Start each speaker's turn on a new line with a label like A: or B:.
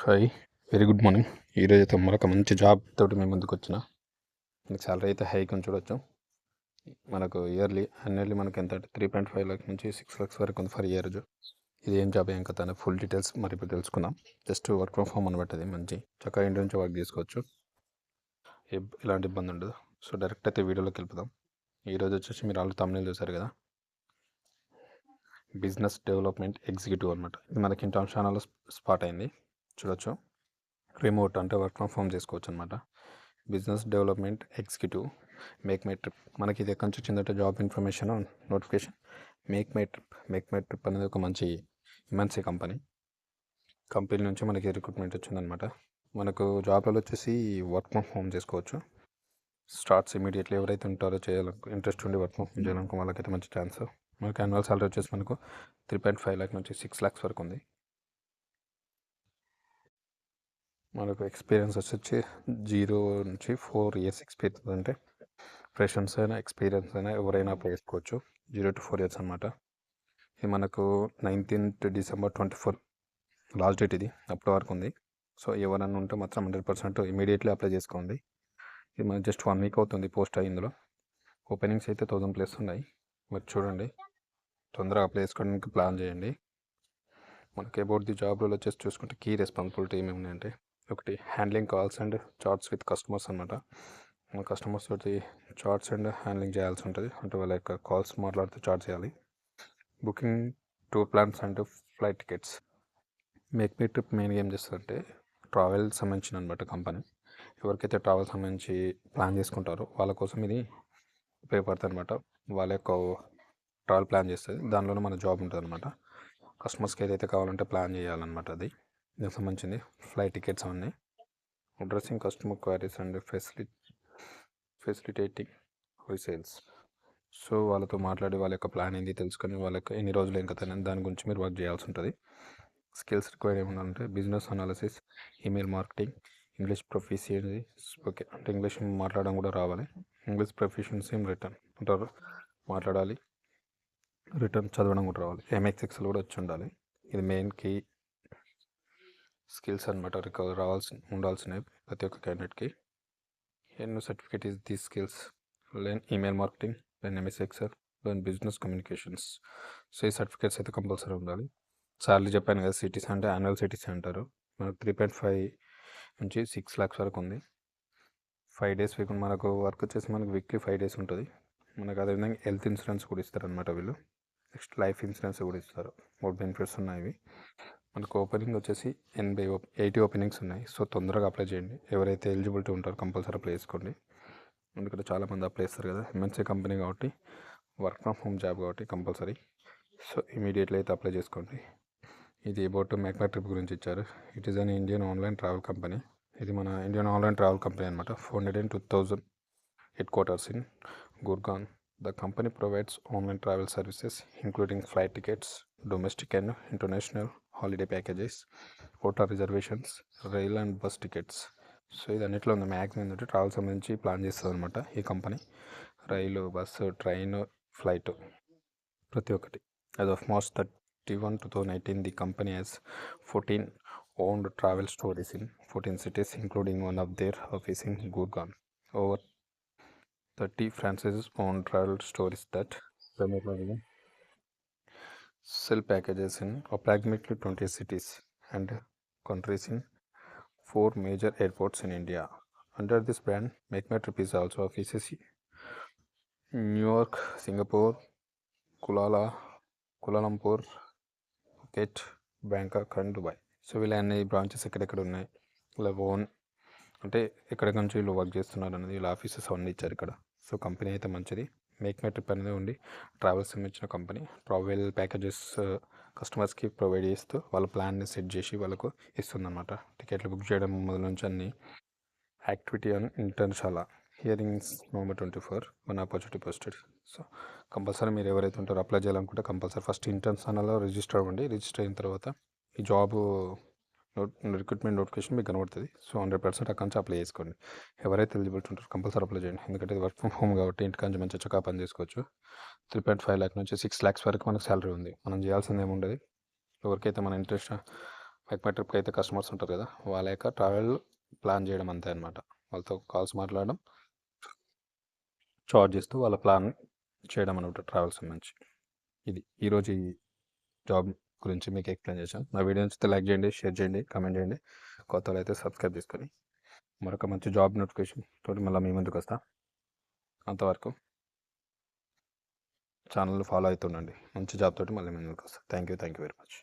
A: Hi, very good morning. ఈరోజు అయితే మరొక మంచి జాబ్ తోటి మేము ముందుకు వచ్చిన. మనకి సాలరీ అయితే హైక్ అని చూడొచ్చు. మనకు అన్యువల్లీ మనకి ఎంత అంటే 3.5 lakhs నుంచి 6 lakhs వరకు ఉంది ఫర్ ఇయర్. ఇది ఏం జాబ్ ఏం కథ ఫుల్ డీటెయిల్స్ మరి ఇప్పుడు తెలుసుకుందాం. జస్ట్ వర్క్ ఫ్రమ్ హోమ్ అనమాట. అది మంచి చక్కగా ఇంటి నుంచి వర్క్ చేసుకోవచ్చు, ఎలాంటి ఇబ్బంది ఉండదు. సో డైరెక్ట్ అయితే వీడియోలోకి వెళ్ళిపోదాం. ఈరోజు వచ్చేసి మీరు ఆల్రెడీ తమిళ చూసారు కదా, బిజినెస్ డెవలప్మెంట్ ఎగ్జిక్యూటివ్ అనమాట. ఇది మనకి ఇంటర్నేషనల్ స్పాట్ అయింది, చూడొచ్చు. రిమోట్ అంటే వర్క్ ఫ్రమ్ హోమ్ చేసుకోవచ్చు అనమాట. Business development executive, make my trip. మనకి ఇది ఎక్కడి నుంచి వచ్చిందంటే job information notification. Make my trip అనేది ఒక మంచి ఎంఎన్సీ కంపెనీ నుంచి మనకి రిక్రూట్మెంట్ వచ్చిందనమాట. మనకు జాబ్లలో వచ్చేసి వర్క్ ఫ్రమ్ హోమ్ చేసుకోవచ్చు. Starts immediately. ఎవరైతే ఉంటారో ఇంట్రెస్ట్ ఉండి వర్క్ ఫ్రమ్ హోమ్ చేయాలనుకో వాళ్ళకైతే మంచి ఛాన్స్. మనకి యాన్యువల్ సాలరీ వచ్చేసి మనకు 3.5 lakhs నుంచి 6 lakhs వరకు ఉంది. మనకు ఎక్స్పీరియన్స్ వచ్చి 0 నుంచి 4 years ఎక్స్పీరియన్స్. అంటే ఫ్రెషర్స్ అయినా ఎక్స్పీరియన్స్ అయినా ఎవరైనా అప్లై చేసుకోవచ్చు. 0 to 4 years అనమాట. ఇది మనకు 19th December 2024 లాస్ట్ డేట్. ఇది అప్పటి వరకు ఉంది. సో ఎవరైనా ఉంటే మాత్రం 100% ఇమీడియట్లీ అప్లై చేసుకోండి. ఇది మనకు జస్ట్ 1 week అవుతుంది పోస్ట్ అయ్యి. ఇందులో ఓపెనింగ్స్ అయితే 1000 ప్లేస్ ఉన్నాయి. మీరు చూడండి, తొందరగా అప్లై చేసుకోవడానికి ప్లాన్ చేయండి. మనకి అబౌట్ ది జాబ్ రోల్ వచ్చేసి చూసుకుంటే కీ రెస్పాన్సిబిలిటీ ఏమేమి ఉన్నాయంటే, ఒకటి handling calls and chats with customers అనమాట. మన కస్టమర్స్ తోటి చాట్స్ అండ్ హ్యాండ్లింగ్ చేయాల్సి ఉంటుంది. అంటే వాళ్ళ యొక్క కాల్స్ మాట్లాడుతూ చాట్ చేయాలి. Booking tour plans and flight tickets. Make my trip మెయిన్గా ఏం చేస్తుందంటే ట్రావెల్ సంబంధించిన అనమాట కంపెనీ. ఎవరికైతే ట్రావెల్ సంబంధించి ప్లాన్ చేసుకుంటారో వాళ్ళ కోసం ఇది ఉపయోగపడుతుంది అనమాట. వాళ్ళ యొక్క ట్రావెల్ ప్లాన్ చేస్తుంది, దానిలోనే మన జాబ్ ఉంటుంది అనమాట. కస్టమర్స్కి ఏదైతే కావాలంటే ప్లాన్ చేయాలన్నమాట. అది దీనికి సంబంధించింది. ఫ్లైట్ టికెట్స్ అవన్నీ. Addressing customer queries and facilitating resales. So వాళ్ళతో మాట్లాడి వాళ్ళ యొక్క ప్లాన్ ఏంది తెలుసుకొని వాళ్ళకి ఎన్ని రోజులు ఏం కదా దాని గురించి మీరు వర్క్ చేయాల్సి ఉంటుంది. స్కిల్స్ రిక్వైర్ ఏమన్నా business analysis, email marketing, English proficiency. Okay, అంటే ఇంగ్లీష్ మాట్లాడడం కూడా రావాలి. ఇంగ్లీష్ ప్రొఫిషియన్సీ రిటర్న్ అంటారు, మాట్లాడాలి. రిటర్న్ చదవడం కూడా రావాలి. ఎంఎస్ ఎక్సెల్ కూడా వచ్చి ఉండాలి. ఇది మెయిన్ కీ స్కిల్స్ అనమాట. ఉండాల్సినవి ప్రతి ఒక్క క్యాండిడేట్కి. ఎన్నో certificate is these skills. Learn email marketing, learn MS Excel, learn business communications. So ఈ సర్టిఫికేట్స్ అయితే కంపల్సరీ ఉండాలి. సార్లు చెప్పాను కదా, సిటీస్ అంటే యాన్యువల్ సిటీస్ అంటారు. మనకు 3.5 నుంచి 6 lakhs వరకు ఉంది. 5 days వీక్. మనకు వర్క్ వచ్చేసి మనకు వీక్లీ 5 days ఉంటుంది. మనకు అదేవిధంగా హెల్త్ ఇన్సూరెన్స్ కూడా ఇస్తారు అనమాట వీళ్ళు. నెక్స్ట్ లైఫ్ ఇన్సూరెన్స్ కూడా ఇస్తారు. 3 బెనిఫిట్స్ ఉన్నాయి. మనకు ఓపెనింగ్ వచ్చేసి 80 ఓపెనింగ్స్ ఉన్నాయి. సో తొందరగా అప్లై చేయండి. ఎవరైతే ఎలిజిబిలిటీ ఉంటారో కంపల్సరీ అప్లై చేసుకోండి. ఎందుకంటే చాలామంది అప్లై చేస్తారు కదా, ఎంఎన్సీ కంపెనీ కాబట్టి, వర్క్ ఫ్రమ్ హోమ్ జాబ్ కాబట్టి కంపల్సరీ. సో ఇమీడియట్లీ అయితే అప్లై చేసుకోండి. ఇది అబౌట్ మేక్ మై ట్రిప్ గురించి ఇచ్చారు. It is an Indian online travel company. ఇది మన ఇండియన్ ఆన్లైన్ ట్రావెల్ కంపెనీ అనమాట. 402,000 head quarters in Gurgaon. The company provides online travel services including flight tickets, domestic and international holiday packages, hotel reservations, rail and bus tickets. So ఇది అన్నిట్లో ఉంది. Maximum ఏంటంటే travel సంబంధించి plan చేస్తుంది అనమాట ఈ company. రైలు, bus, train, flight ప్రతి ఒక్కటి. As of March 31, 2018, the company has 14 owned travel stores in 14 cities, including one of their office in Gurgaon. Over 30 franchises own travel stores that sell packages in approximately 20 cities and countries in 4 major airports in India. Under this brand, Make My Trip is also offices in New York, Singapore, Kuala Lumpur, Phuket, Bangkok and Dubai. So వీళ్ళ అన్ని branches ఎక్కడెక్కడ ఉన్నాయి, ఇలా own అంటే ఎక్కడికి నుంచి వీళ్ళు work చేస్తున్నారు అనేది వీళ్ళ ఆఫీసెస్ అవన్నీ ఇచ్చారు ఇక్కడ. సో కంపెనీ అయితే మంచిది. మేక్ మై ట్రిప్ అనేది ఉండి ట్రావెల్స్ సంబంధించిన కంపెనీ. ట్రావెల్ ప్యాకేజెస్ కస్టమర్స్కి ప్రొవైడ్ చేస్తూ వాళ్ళ ప్లాన్ని సెట్ చేసి వాళ్ళకు ఇస్తుందన్నమాట. టికెట్లు బుక్ చేయడం మొదలు నుంచి అన్ని. Activity and Internshala hirings November 24, one opportunity posted. So compulsory మీరు ఎవరైతే ఉంటారో అప్లై చేయాలనుకుంటే కంపల్సరీ ఫస్ట్ ఇంటర్న్షాలలో రిజిస్టర్ అవ్వండి. రిజిస్టర్ అయిన తర్వాత ఈ జాబ్ రిక్రూట్మెంట్ నోటిఫికేషన్ మీకు కనబడుతుంది. సో 100% అక్కడి నుంచి అప్లై చేసుకోండి. ఎవరైతే ఎలిజిబిలిటీ ఉంటారో కంపల్సరీ అప్లై చేయండి. ఎందుకంటే ఇది వర్క్ ఫ్రమ్ హోమ్ కాబట్టి ఇంటికి నుంచి మంచిగా చక్కగా పని చేసుకోవచ్చు. 3.5 lakhs నుంచి 6 lakhs వరకు మనకు శాలరీ ఉంది. మనం చేయాల్సింది ఏముండదు. ఎవరికైతే మన ఇంట్రెస్ట్ ఎక్మై ట్రిప్కి అయితే కస్టమర్స్ ఉంటారు కదా, వాళ్ళ యొక్క ట్రావెల్ ప్లాన్ చేయడం అంతే అనమాట. వాళ్ళతో కాల్స్ మాట్లాడడం, చార్జ్ చేస్తూ వాళ్ళ ప్లాన్ చేయడం అనమాట ట్రావెల్స్ సంబంధించి. ఇది ఈరోజు ఈ జాబ్ గురించి మీకు ఎక్స్ప్లెయిన్ చేశాను. నా వీడియో నచ్చితే లైక్ చేయండి, షేర్ చేయండి, కామెంట్ చేయండి. కొత్త వాళ్ళు అయితే సబ్స్క్రైబ్ చేసుకొని మరొక మంచి జాబ్ నోటిఫికేషన్ తోటి మళ్ళీ మీ ముందుకు వస్తా. అంతవరకు ఛానల్ ఫాలో అవుతుండండి. మంచి జాబ్ తోటి మళ్ళీ మీ ముందుకు వస్తా. Thank you very much.